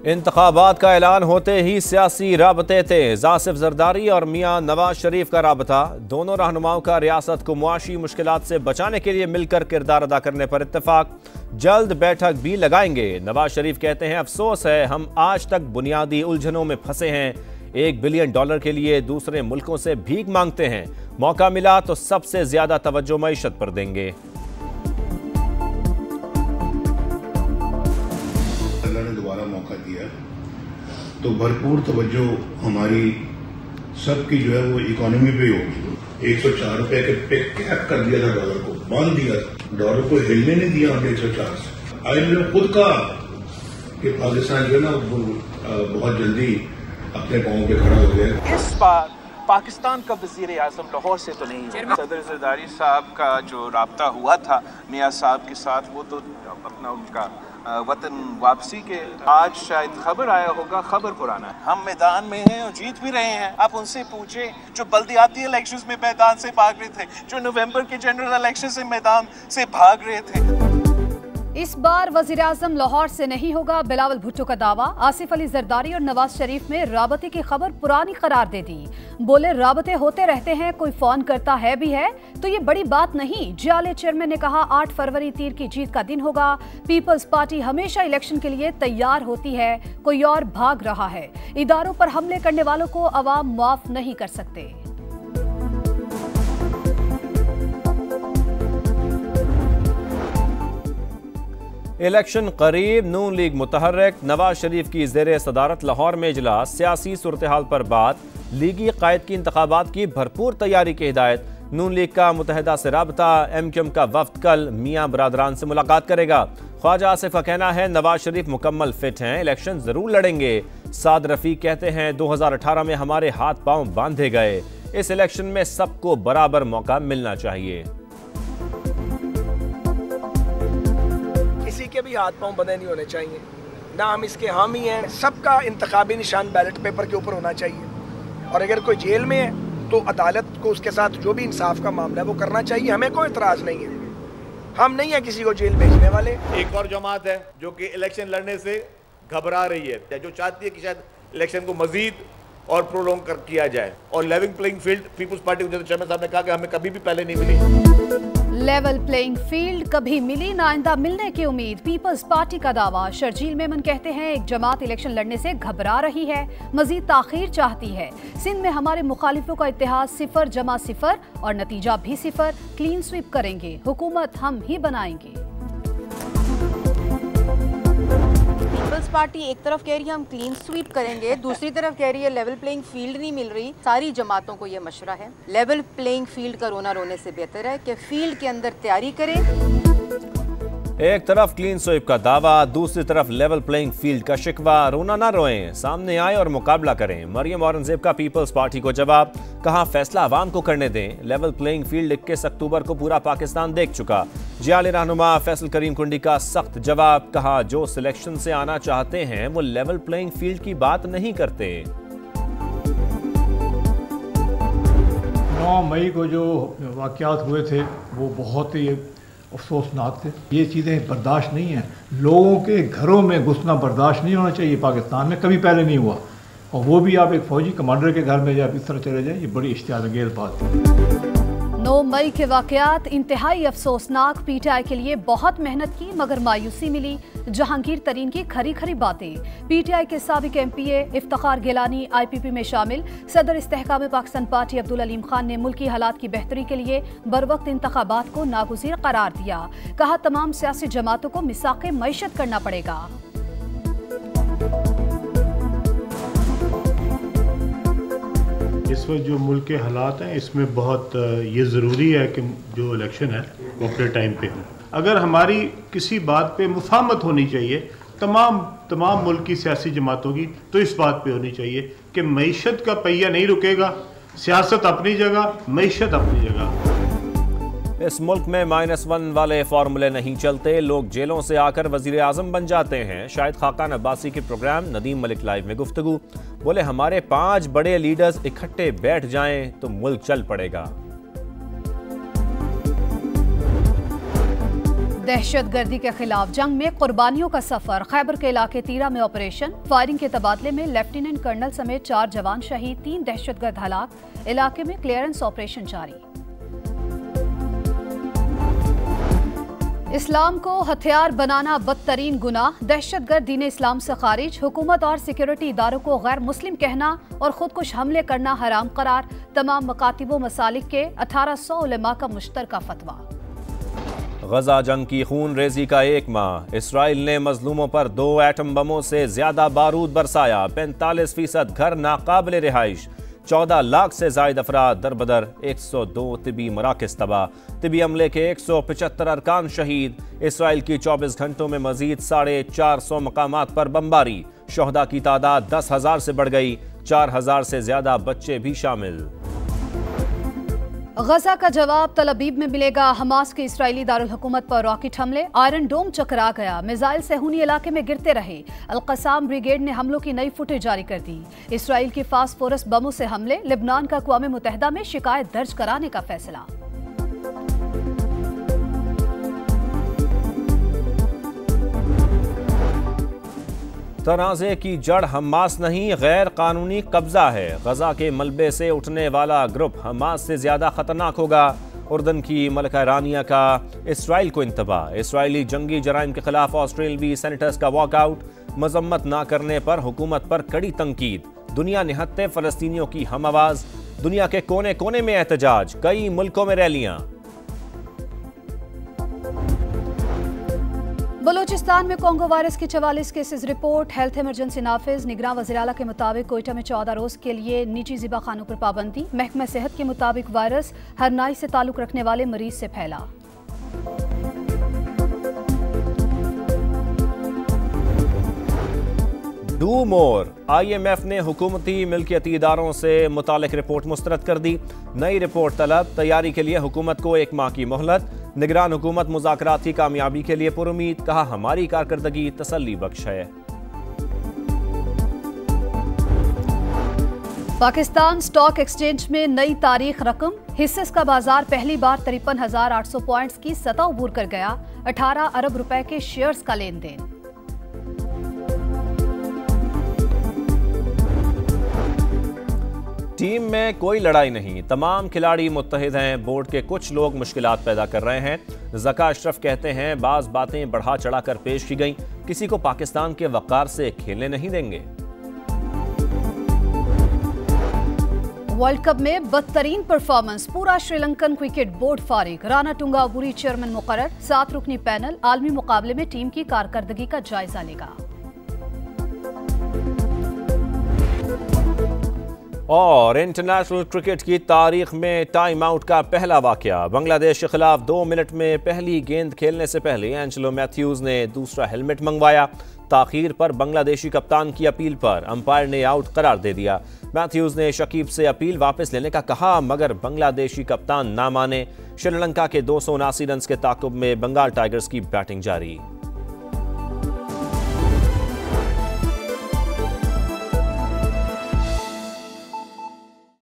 इंतखाबात का ऐलान होते ही सियासी राबते तेज। आसिफ जरदारी और मियां नवाज शरीफ का राबता। दोनों रहनुमाओं का रियासत को मुआशी मुश्किलात से बचाने के लिए मिलकर किरदार अदा करने पर इत्तेफाक। जल्द बैठक भी लगाएंगे। नवाज शरीफ कहते हैं, अफसोस है हम आज तक बुनियादी उलझनों में फंसे हैं। $1 बिलियन के लिए दूसरे मुल्कों से भीख मांगते हैं। मौका मिला तो सबसे ज्यादा तवज्जो मईशत पर देंगे। दोबारा मौका दिया तो भरपूर तवज्जो हमारी सबकी जो है वो इकोनॉमी पे होगी। 104 रुपए के पे कैप कर दिया था, डॉलर को बांध दिया था, डॉलर को हिलने नहीं दिया हमने 104 से। आईएमएफ ने खुद कहा कि पाकिस्तान जो है ना बहुत जल्दी अपने पांवों पे खड़ा हो गया। इस बार पाकिस्तान का वज़ीर आज़म लाहौर से तो नहीं है। सदर जरदारी साहब का जो राब्ता हुआ था मियाँ साहब के साथ, वो तो अपना उनका वतन वापसी के आज शायद खबर आया होगा। खबर पुराना है, हम मैदान में हैं और जीत भी रहे हैं। आप उनसे पूछे जो बल्दियाती इलेक्शंस में मैदान से भाग रहे थे, जो नवंबर के जनरल इलेक्शन से मैदान से भाग रहे थे। इस बार वज़ीर आज़म लाहौर से नहीं होगा, बिलावल भुट्टो का दावा। आसिफ अली जरदारी और नवाज शरीफ में राबते की खबर पुरानी करार दे दी। बोले राबते होते रहते हैं, कोई फोन करता है भी है तो ये बड़ी बात नहीं। जियाले चेयरमैन ने कहा 8 फरवरी तीर की जीत का दिन होगा। पीपल्स पार्टी हमेशा इलेक्शन के लिए तैयार होती है, कोई और भाग रहा है। इदारों पर हमले करने वालों को अवाम माफ नहीं कर सकते। इलेक्शन करीब, नून लीग मुतहर्रिक। नवाज शरीफ की ज़ेरे सदारत लाहौर में इजलास। सियासी सूरत हाल पर बात। लीगी कायद की इंतखाबात की भरपूर तैयारी की हिदायत। नून लीग का मुतहदा से राबता। MQM का वफ्द कल मियाँ बरादरान से मुलाकात करेगा। ख्वाजा आसिफ का कहना है नवाज शरीफ मुकम्मल फिट हैं, इलेक्शन जरूर लड़ेंगे। साद रफीक कहते हैं 2018 में हमारे हाथ पांव बांधे गए, इस इलेक्शन में सबको बराबर मौका मिलना चाहिए। किसी के भी हाथ पांव बंधे नहीं होने चाहिए, ना हम इसके हामी हैं। सबका इंतखाबी निशान बैलेट पेपर के ऊपर होना चाहिए और अगर कोई जेल में है तो अदालत को उसके साथ जो भी इंसाफ का मामला है वो करना चाहिए। हमें कोई इतराज नहीं है, हम नहीं है किसी को जेल भेजने वाले। एक और जमात है जो कि इलेक्शन लड़ने से घबरा रही है, जो चाहती है कि शायद इलेक्शन को मजीद और प्रोलॉन्ग किया जाए। और level playing field peoples party के चेयरमैन साहब ने कहा कि हमें कभी भी पहले नहीं मिली। लेवल प्लेइंग फील्ड कभी मिली ना आइंदा मिलने की उम्मीद, पीपल्स पार्टी का दावा। शर्जील मेमन कहते हैं एक जमात इलेक्शन लड़ने से घबरा रही है, मजीद ताखीर चाहती है। सिंध में हमारे मुखालिफों का इत्तेहाद 0-0 और नतीजा भी 0। क्लीन स्वीप करेंगे, हुकूमत हम ही बनाएंगे। पीपल्स पार्टी एक तरफ कह रही है हम क्लीन स्वीप करेंगे, दूसरी तरफ कह रही है लेवल प्लेइंग फील्ड नहीं मिल रही। सारी जमातों को ये मशवरा है, लेवल प्लेइंग फील्ड का रोना रोने से बेहतर है कि फील्ड के अंदर तैयारी करें। एक तरफ क्लीन स्वीप का दावा, दूसरी तरफ लेवल प्लेइंग फील्ड का शिकवा। रोना ना रोएं, सामने आए और मुकाबला करें। मरियम औरंगजेब का पीपल्स पार्टी को जवाब, कहा फैसला आवाम को करने दें। लेवल प्लेइंग फील्ड 21 अक्टूबर को पूरा पाकिस्तान देख चुका। जियाले रहनुमा फैसल करीम कुंडी का सख्त जवाब, कहा जो सिलेक्शन से आना चाहते हैं वो लेवल प्लेइंग फील्ड की बात नहीं करते। 9 मई को जो वाक़यात हुए थे वो बहुत ही अफसोसनाक थे। ये चीज़ें बर्दाश्त नहीं हैं, लोगों के घरों में घुसना बर्दाश्त नहीं होना चाहिए। पाकिस्तान में कभी पहले नहीं हुआ, और वो भी आप एक फ़ौजी कमांडर के घर में जब इस तरह चले जाएं, ये बड़ी इश्तियालंगेज़ बात है। 9 मई के वाक़यात इंतहाई अफसोसनाक। PTI के लिए बहुत मेहनत की मगर मायूसी मिली। जहांगीर तरीन की खरी खरी बातें। PTI के साबिक MPA इफ्तिखार गिलानी IPP में शामिल। सदर इस्तेहकाम पाकिस्तान पार्टी अब्दुल अलीम खान ने मुल्की हालात की बेहतरी के लिए बरवक्त इंतखाबात को नागुज़ीर करार दिया। कहा तमाम सियासी जमातों को मिसाक़े मईशत करना पड़ेगा। इस वक्त जो मुल्क के हालात हैं इसमें बहुत ये ज़रूरी है कि जो इलेक्शन है वो अपने टाइम पे हो। अगर हमारी किसी बात पे मुफाहमत होनी चाहिए तमाम मुल्क की सियासी जमातों की, तो इस बात पे होनी चाहिए कि मईशत का पहिया नहीं रुकेगा। सियासत अपनी जगह, मईशत अपनी जगह। इस मुल्क में -1 वाले फार्मूले नहीं चलते। लोग जेलों से आकर वजीर आजम बन जाते हैं। शायद खाकान अब्बासी के प्रोग्राम नदीम मलिक लाइव में गुफ्तगू। बोले हमारे 5 बड़े लीडर्स इकट्ठे बैठ जाएं तो मुल्क चल पड़ेगा। दहशतगर्दी के खिलाफ जंग में कुर्बानियों का सफर। खैबर के इलाके तीरा में ऑपरेशन फायरिंग के तबादले में लेफ्टिनेंट कर्नल समेत 4 जवान शहीद, 3 दहशतगर्द हलाक। इलाके में क्लियरेंस ऑपरेशन जारी। इस्लाम को हथियार बनाना बदतरीन गुनाह, दहशतगर्द दीन इस्लाम से खारिज। हुकूमत और सिक्योरिटी इदारों को गैर मुस्लिम कहना और खुदकुश हमले करना हराम करार। तमाम मकातिब व मसालिक के 1800 उलेमा का मुश्तरका फतवा। गजा जंग की खून रेजी का 1 माह। इसराइल ने मजलूमों पर 2 एटम बमों से ज्यादा बारूद बरसाया। 45% घर नाकाबिल रिहाइश। 14 लाख से जायद अफराद दरबदर। 102 तिबी मराकज़ तबाह। तिबी अमले के 175 अरकान शहीद। इसराइल की 24 घंटों में मजीद 450 मकामात पर बमबारी। शोहदा की तादाद 10,000 से बढ़ गई। 4,000 से ज्यादा बच्चे भी शामिल। गजा का जवाब तल अबीब में मिलेगा। हमास के इसराइली दारुल हुकूमत पर रॉकेट हमले। आयरन डोम चकरा गया। मिसाइल सेहूनी इलाके में गिरते रहे। अल-कसाम ब्रिगेड ने हमलों की नई फुटेज जारी कर दी। इसराइल की फास्फोरस बमों से हमले। लेबनान का अक़वाम मुत्तहिदा में शिकायत दर्ज कराने का फैसला। तनाज़े की जड़ हमास नहीं, गैर कानूनी कब्जा है। गजा के मलबे से उठने वाला ग्रुप हमास से ज्यादा खतरनाक होगा। उर्दन की मलका रानिया का इसराइल को इंतबाह। इसराइली जंगी जराइम के खिलाफ ऑस्ट्रेलियावी सेनेटर्स का वॉकआउट। मजम्मत ना करने पर हुकूमत पर कड़ी तंकीद। दुनिया निहत्ते फलस्तीनियों की हम आवाज। दुनिया के कोने कोने में एहतजाज। कई मुल्कों में रैलियां। बलूचिस्तान में कोंगो वायरस की 44 केसेस रिपोर्ट। हेल्थ इमरजेंसी नाफिज। निगरान वज़ीर आला के मुताबिक कोयटा में 14 रोज के लिए निजी ज़िबा खानों पर पाबंदी। महकमा सेहत के मुताबिक वायरस हर नाई से ताल्लुक रखने वाले मरीज से फैला। Do more. IMF ने हुकूमती मिल्कियती इदारों से मुतालिक रिपोर्ट मुस्तरद कर दी। नई रिपोर्ट तलब। तैयारी के लिए हुकूमत को 1 माह की मोहलत। निगरान हुकूमत मुज़ाकरात की कामयाबी के लिए पुरुमीद। कहा हमारी कारकर्दगी तसल्ली बख्श है। पाकिस्तान स्टॉक एक्सचेंज में नई तारीख रकम। हिस्सेस का बाजार पहली बार 53,800 पॉइंट्स की सतह अबूर कर गया। 18 अरब रुपए के शेयर्स का लेन देन। टीम में कोई लड़ाई नहीं, तमाम खिलाड़ी मुत्तहिद हैं। बोर्ड के कुछ लोग मुश्किलात पैदा कर रहे हैं। ज़का अशरफ कहते हैं बाज़ बातें बढ़ा चढ़ाकर पेश की गई। किसी को पाकिस्तान के वक़ार से खेलने नहीं देंगे। वर्ल्ड कप में बदतरीन परफॉर्मेंस। पूरा श्रीलंकन क्रिकेट बोर्ड फारिग। राना टुंगाबुरी चेयरमैन मुकर्रर। 7 रुकनी पैनल आलमी मुकाबले में टीम की कारकर्दगी का जायजा लेगा। और इंटरनेशनल क्रिकेट की तारीख में टाइम आउट का पहला वाकया। बांग्लादेश के खिलाफ 2 मिनट में पहली गेंद खेलने से पहले एंजेलो मैथ्यूज ने दूसरा हेलमेट मंगवाया। ताखीर पर बांग्लादेशी कप्तान की अपील पर अंपायर ने आउट करार दे दिया। मैथ्यूज ने शकीब से अपील वापस लेने का कहा, मगर बांग्लादेशी कप्तान ना माने। श्रीलंका के 279 रन के ताकुब में बंगाल टाइगर्स की बैटिंग जारी।